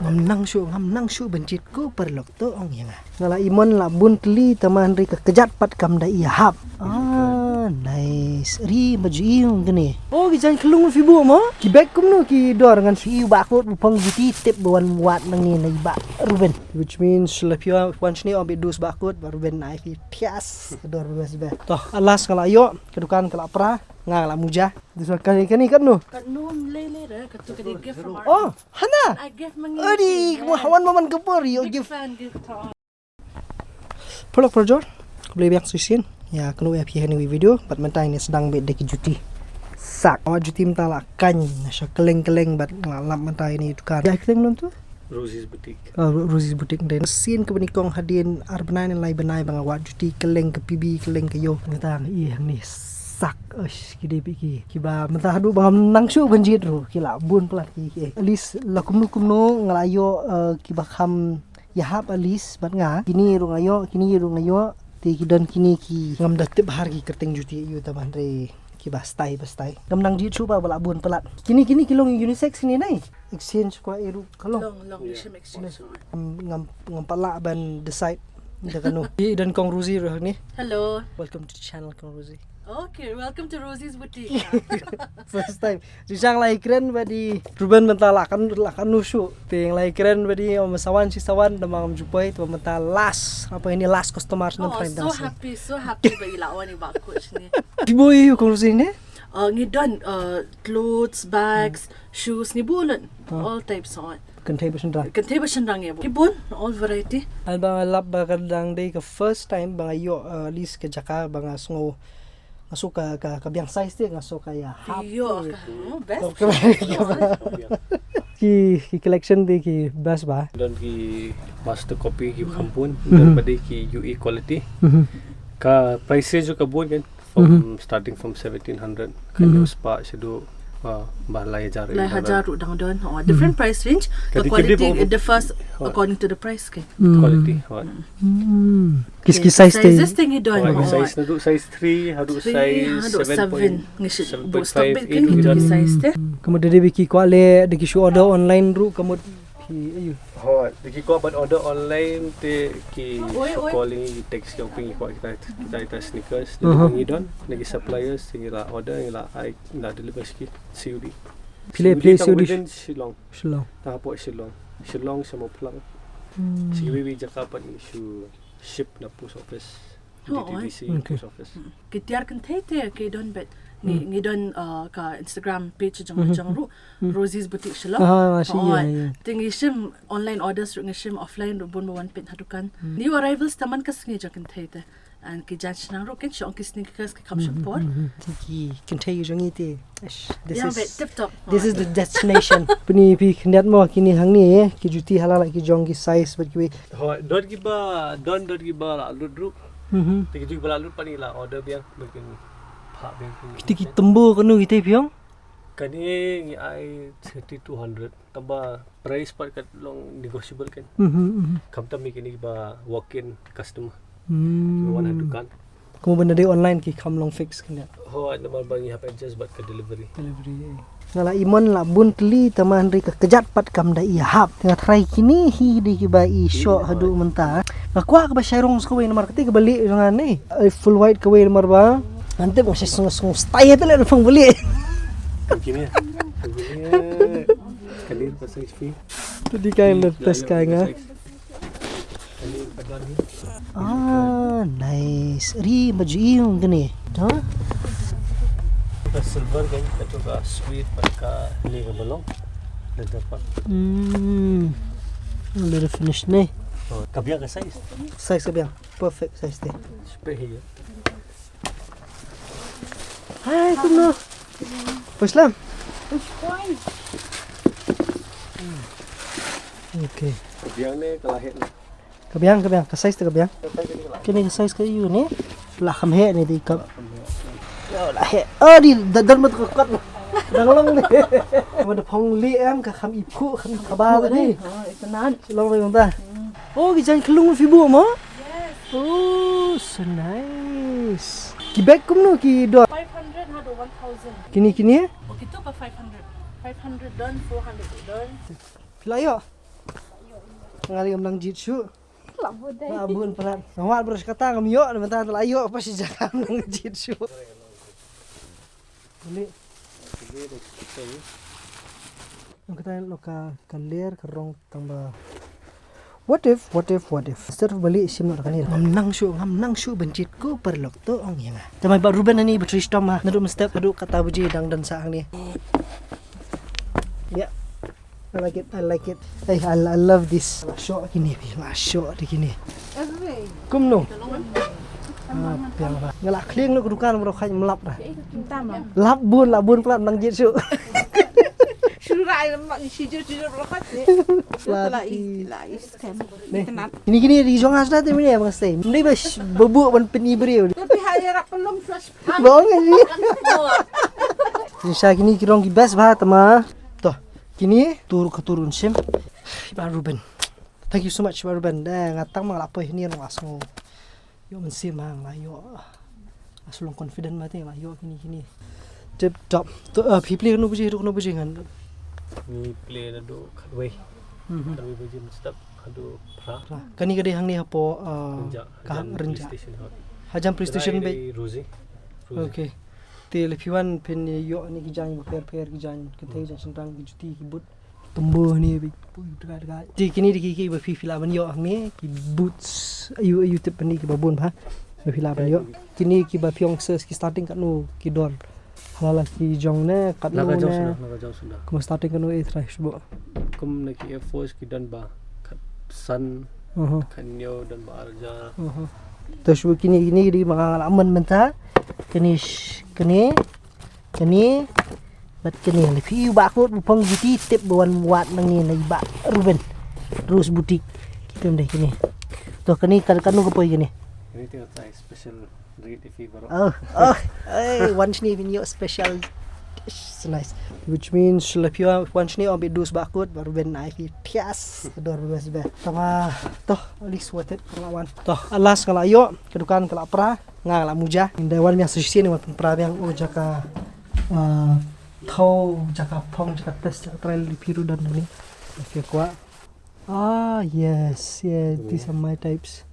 ngam nang shu benjit ko perlok to ong yang ngala imon la bun tli taman ri kejat pat kam da iya hap nice ri baju iung gini gijan kelung fibu mo ki bek kum no ki dor ngan fi bakut pong giti tip buan wat nangi na iba Ruben, which means lepia once ni ombe dus bakut Ruben naik fi tias dor bes be toh alas kala yo kedukan kala pra ngala muja disakani kani kan no lele katu kadi gift from hana I gift mangi adi hawan maman kepor yo gift Pelok projor boleh biak susin ya kenu ya pihak ni video bat mentai ni sedang bet deki juti sak awak juti mentala kan nasya keleng-keleng bat ngalap mentai ni tukar ya keleng belum tu Rosie's Boutique. Rosie's Boutique dan sin ke benikong hadin arbnai nilai benai bang awak juti keleng ke pibi keleng ke yo ngetang iya ni sak kide piki kiba mentah hadu bang nangshu banjit ru kila bun pelat ki alis la kumnu ngalayo kiba kham yahap alis bat nga kini ru ngayo ti kidan kini ki ngam datib har ki kerteng juti yu taban re ki bastai ngam nang jit chuba bala bun pelat kini kilong unisex ni nai exchange kwa eru kalong long exchange ngam pala ban decide dakano dan kong Rosie ro ni hello welcome to the channel kong Rosie. Okay, welcome to Rosie's Boutique. First time. Jisang lai keren badi Ruben mental lakan nusu. Ting lai keren badi sawan damang jupai tu mental last. Apa ini last customer so happy bagi lawan ni bagus ni. Diboy kong sini. Ngidon clothes, bags, shoes ni bulan. All types on. Kentay bersendrang ya. Kibun all variety. Albang lap bakadang day ka first time bang ayo list ke Jaka bang asngo masuk ke biang size dia masuk ya hap best ki collection dia ki best ba dan ki master copy ki kampun dan pada ki UE quality ka price jo ka bon kan from starting from 1700 kan yo spa sedo lai hajar dang different price range the quality it differs according to the price ke quality kiski size sizes thing idon size na do size 3 hadu size 7 ngish stop bit kan gitu ki size te kamu dari biki kwale deki show order online ru kamu ayu deki ko but order online te ki calling text ko pingi ko kita sneakers dari idon lagi suppliers tinggal order ila I na deliver sikit COD play COD Shillong tapo Shillong sama pulang siwi Jakarta ni ship na post office DTDC post office kitiar kan te ke don bet ni don ka Instagram page jang ru Rosie's Boutique Shillong tingi shim online orders ru ngishim offline ru bon one pin hadukan new arrivals taman kas ngi jang te and ki judge nang ro ken shong ki sneakers ki kam shop ki continue jang ite this is the destination puni pi khnat mo kini hang ni ki juti halala ki jong ki size but ki don't give la ludru tigi ju bala lut pani la order biang mungkin pak biang ki tembo kanu kita piang kani ngi ai 3200 tambah price part kat long negotiable kan kam tami kini ba walk in customer wana dukan kamu benda di online ki kam long fix kena nama bangi hap adjust buat ke delivery ngala imon la bun tli taman ri kejat pat kam da iya hap tengah try kini hi di ki ba i show hadu mentah ngakwa ka ba shairong sko nomor ketiga beli dengan ni full white ka nomor ba nanti mo siya sung stay tele pang beli kini kalir pasang fee tadi kain tes kain nice ri baju iung gini silver kan itu ka sweet ka liga belong dan dapat udah finish nih kabiang ka size kabiang perfect size deh spray ya hai kuno Islam okay kabiang ni kalahit kabiang ka size kabiang kini ka size kayu ni lah kham he ni di kap lah he di dan mat kat dang long ni ma phong li em ka kham ipu kham khaba ni itanan long ni ta ki jan klung fi bu mo yes so nice ki bag kum no ki do 500 hado 1000 kini itu pa 500 don 400 don pila yo Ngali ngam nang jitsu. Labun deh. Labun pelat. Ngawat beres kata ngam yo bentar layo apa sih jakam nang jitsu. Beli ang kata loka kalir karong tambah. What if Instead of balik sim nak kanil ngam nang syu bencit ko perlok to ong yang tamai ba Ruben ani betristom ah nadu step nadu kata buji dang dan saang ni. Yeah, I like it. Hey, I love this. Shot kini, shot kini. Kum no. Piang ba. Ngalak kling lu kedukan bro khay melap dah. Kita mah. Labun pelat nang jitsu. Surai mak sijur rokat ni. Iskan. Tenat. Ini di jong asda tu ni abang stay. Ni bas bebuk ban peni beriu. Tapi hari rak pelum suas. Bong ni. Insya kini kirong ki best bah tama. Toh, kini turun sim. Ba Ruben. Thank you so much Ba Ruben. Dah ngatang mang lapoi ni nang asmo. Yo men sim mang lah yo. Asulong confident mati lah yo kini. Tip top. Tu people kan buji kan. Ni play na do kadway. Kadway baje mustap adu pra. Kani gade hang ni hapo renja. Hajam PlayStation be. Rosie. Okay. Te lepiwan pen yo ni ki jang per ki jang ke te jang sentang ki juti ki but tumbuh ni bi dekat. Ti kini di ki ba fila ban yo hang ni ki boots ayu tip ni ki babon ba. Ba fila ban yo. Kini ki ba pyong ses ki starting kat nu ki dor. Halala ki jong ne kat nu Naga ne. jauh sudah. Kuma starting kan nu e try sbo. Kum na ki Air Force ki dan ba kat sun kanyo dan ba arja. Terus kini di mga ngalaman menta. Kini bat kini lepi bakut bupang juti tip bawan buat nangi na iba Ruben Rose Boutique kita mendeh kini to kini kanu ko poy kini Ini tinggal try special rate if you baro. Hey once ni video special. It's nice, which means lepi once ni on bidus bakut baru ben naik tias ador bes be tama toh alis watet kawan toh alas kala yo kedukan kala pra ngala muja indawan yang sisi ni matang pra yang jaka thau jaka phong jaka test jaka trial lipiru dan ni okay kwa yes these are my types.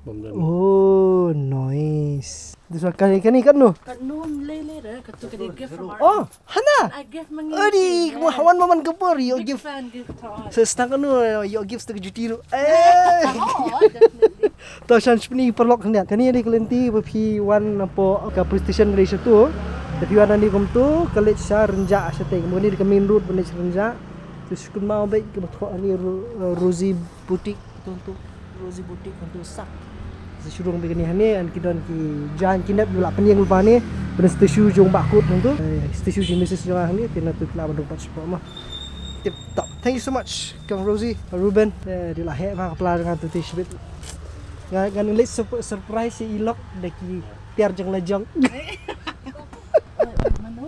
Oh nice, this one kani kan no Kanum lele katu kadi gift from our hana I give mangi. adi mo hawan maman gepor yo Big give fan gift to us. sestang kanu yo gives to jutiru Oh, definitely. to shan spni perlok hanya kani di kelenti pi wan apo ka PlayStation Malaysia tu tapi wan ni kom tu college sa renja asate kemudian di main road benda renja terus kun mau baik ke betul ni Rosie Boutique tu Rosie Boutique tu sak sesuruh begini hani an kidon ki jan kinap dula peniang lupa ni benda stasiun jong bakut tu stasiun jenis jong ni tina tu kelab dong pat sport mah tip top. Thank you so much Kang Rosie Ruben di lahir mah kepala dengan tu tishbit ngan surprise si ilok daki tiar jeng lejong